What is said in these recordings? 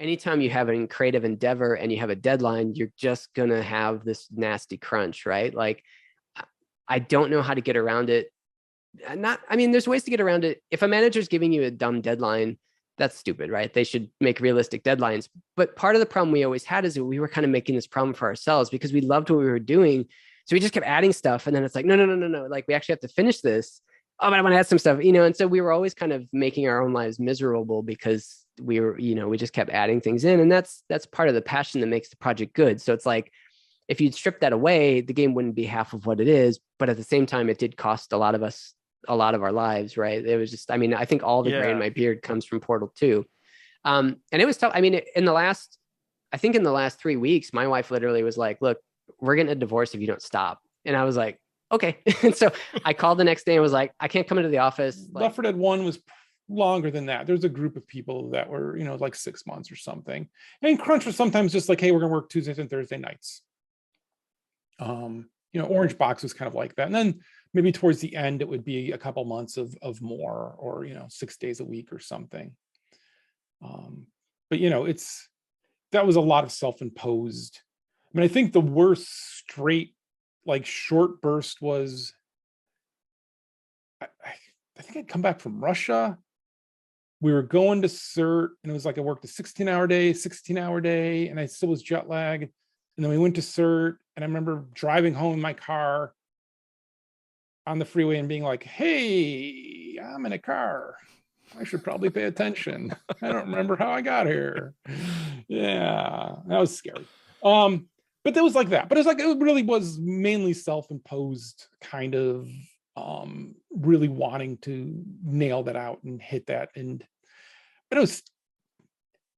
anytime you have a creative endeavor and you have a deadline, you're just going to have this nasty crunch, right? Like, I don't know how to get around it. I mean, there's ways to get around it. If a manager's giving you a dumb deadline, that's stupid, right? They should make realistic deadlines. But part of the problem we always had is that we were kind of making this problem for ourselves because we loved what we were doing. So we just kept adding stuff. And then it's like, no. Like, we actually have to finish this. Oh, but I want to add some stuff, And so we were always kind of making our own lives miserable because we just kept adding things in. And that's part of the passion that makes the project good. So it's like, if you'd strip that away, the game wouldn't be half of what it is. But at the same time, it did cost a lot of us a lot of our lives, right? It was just, I mean, I think all the gray in my beard comes from Portal 2. And it was tough. I mean, in the last 3 weeks, my wife literally was like, look, we're getting a divorce if you don't stop. And I was like, okay. And so I called the next day and was like, I can't come into the office. Left 4 Dead 1 was longer than that. There's a group of people that were, like 6 months or something. And Crunch was sometimes just like, hey, we're going to work Tuesdays and Thursday nights. Orange Box was kind of like that. And then maybe towards the end, it would be a couple months of more, or 6 days a week or something. But that was a lot of self-imposed. I mean, I think the worst straight like short burst was I think I'd come back from Russia. We were going to CERT, and it was like I worked a 16-hour day, and I still was jet lagged. And then we went to CERT, and I remember driving home in my car on the freeway and being like, hey, I'm in a car. I should probably pay attention. I don't remember how I got here. Yeah, that was scary. But it was like that. But it's like, it really was mainly self-imposed kind of really wanting to nail that out and hit that. But it was,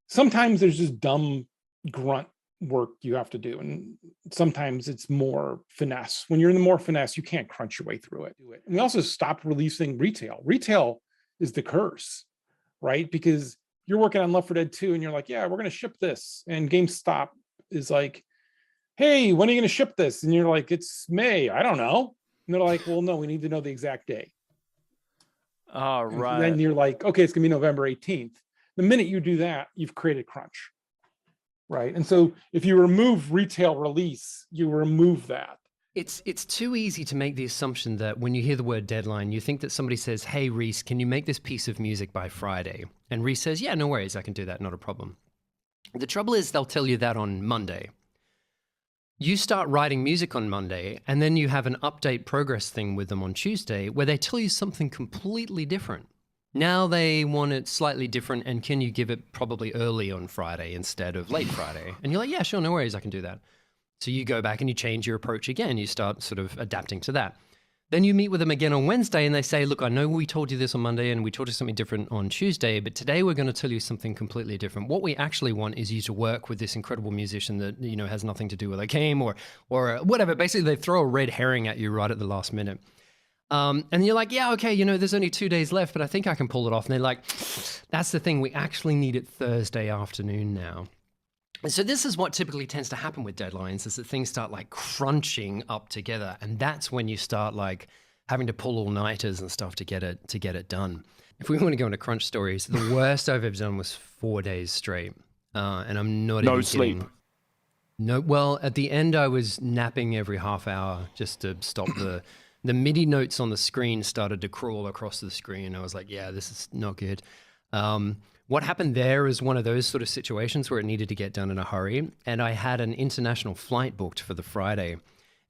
sometimes there's just dumb grunt work you have to do. And sometimes it's more finesse. When you're in the more finesse, you can't crunch your way through it. And we also stopped releasing retail. Retail is the curse, right? Because you're working on Left 4 Dead 2 and you're like, yeah, we're going to ship this. And GameStop is like, hey, when are you going to ship this? And you're like, it's May. I don't know. And they're like, well, no, we need to know the exact day. All right. And then you're like, okay, it's going to be November 18th. The minute you do that, you've created crunch, right? And so if you remove retail release, you remove that. It's too easy to make the assumption that when you hear the word deadline, you think that somebody says, hey, Reese, can you make this piece of music by Friday? And Reese says, yeah, no worries, I can do that, not a problem. The trouble is they'll tell you that on Monday. You start writing music on Monday, and then you have an update progress thing with them on Tuesday where they tell you something completely different. Now they want it slightly different, and can you give it probably early on Friday instead of late Friday? And you're like, yeah, sure, no worries, I can do that. So you go back and you change your approach again. You start sort of adapting to that. Then you meet with them again on Wednesday and they say, look, I know we told you this on Monday and we told you something different on Tuesday, but today we're going to tell you something completely different. What we actually want is you to work with this incredible musician that, has nothing to do with a game or whatever. Basically, they throw a red herring at you right at the last minute. And you're like, yeah, okay, there's only 2 days left, but I think I can pull it off. And they're like, that's the thing. We actually need it Thursday afternoon now. And so this is what typically tends to happen with deadlines, is that things start like crunching up together. And that's when you start like having to pull all-nighters and stuff to get it done. If we want to go into crunch stories, the worst I've ever done was 4 days straight. And I'm not even sleep. kidding. No, well, at the end I was napping every half hour just to stop the MIDI notes on the screen started to crawl across the screen. I was like, yeah, this is not good. What happened there is one of those sort of situations where it needed to get done in a hurry. And I had an international flight booked for the Friday.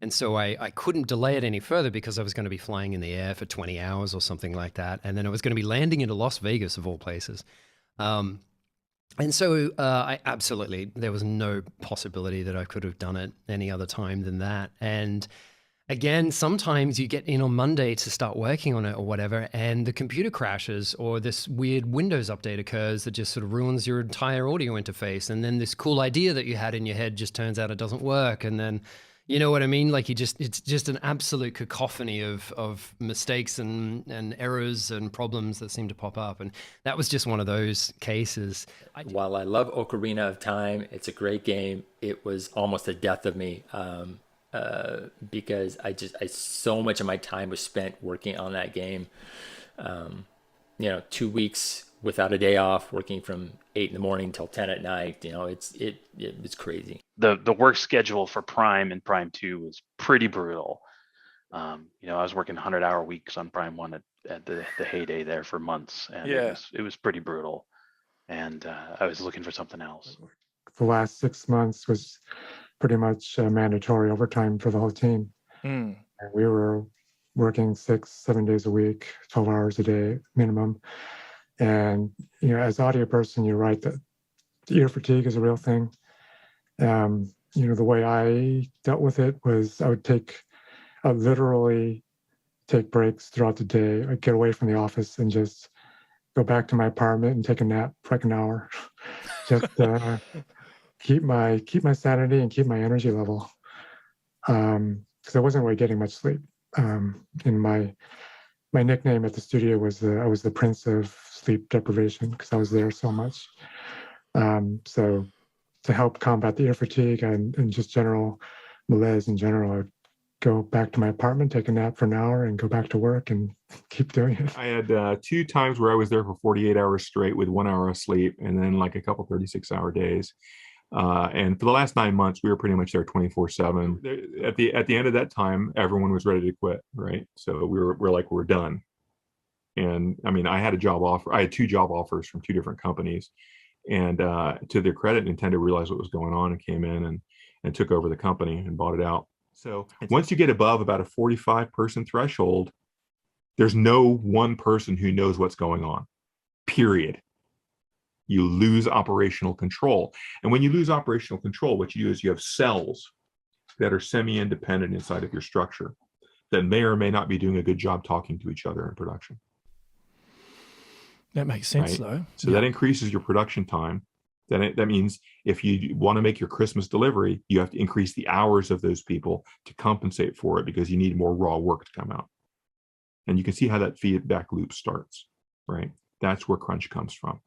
And so I couldn't delay it any further because I was going to be flying in the air for 20 hours or something like that. And then I was going to be landing into Las Vegas, of all places. And so there was no possibility that I could have done it any other time than that. And again, sometimes you get in on Monday to start working on it or whatever, and the computer crashes or this weird Windows update occurs that just sort of ruins your entire audio interface. And then this cool idea that you had in your head just turns out it doesn't work. And then, you know what I mean? Like it's just an absolute cacophony of mistakes and errors and problems that seem to pop up. And that was just one of those cases. While I love Ocarina of Time, it's a great game. It was almost the death of me. Because I so much of my time was spent working on that game. 2 weeks without a day off, working from 8 in the morning till 10 at night. It's crazy. The work schedule for Prime and Prime 2 was pretty brutal. I was working 100-hour weeks on Prime 1 at the heyday there for months, and it was pretty brutal. And I was looking for something else. The last 6 months was pretty much mandatory overtime for the whole team. And we were working 6-7 days a week, 12 hours a day minimum. And, as an audio person, you're right that ear fatigue is a real thing. The way I dealt with it was I would literally take breaks throughout the day. I'd get away from the office and just go back to my apartment and take a nap for like an hour. Just keep my sanity and keep my energy level. Because I wasn't really getting much sleep. And my nickname at the studio was I was the Prince of Sleep Deprivation because I was there so much. So to help combat the ear fatigue and just general malaise in general, I'd go back to my apartment, take a nap for an hour, and go back to work and keep doing it. I had 2 times where I was there for 48 hours straight with 1 hour of sleep, and then like a couple 36-hour days. And for the last 9 months, we were pretty much there 24/7. At the end of that time, everyone was ready to quit, right? So we're done. And I mean, I had 2 job offers from 2 different companies, and to their credit, Nintendo realized what was going on and came in and took over the company and bought it out. So once you get above about a 45-person threshold, there's no one person who knows what's going on, period. You lose operational control. And when you lose operational control, what you do is you have cells that are semi-independent inside of your structure that may or may not be doing a good job talking to each other in production. That makes sense, right? though. So that increases your production time. That means if you want to make your Christmas delivery, you have to increase the hours of those people to compensate for it because you need more raw work to come out. And you can see how that feedback loop starts, right? That's where crunch comes from.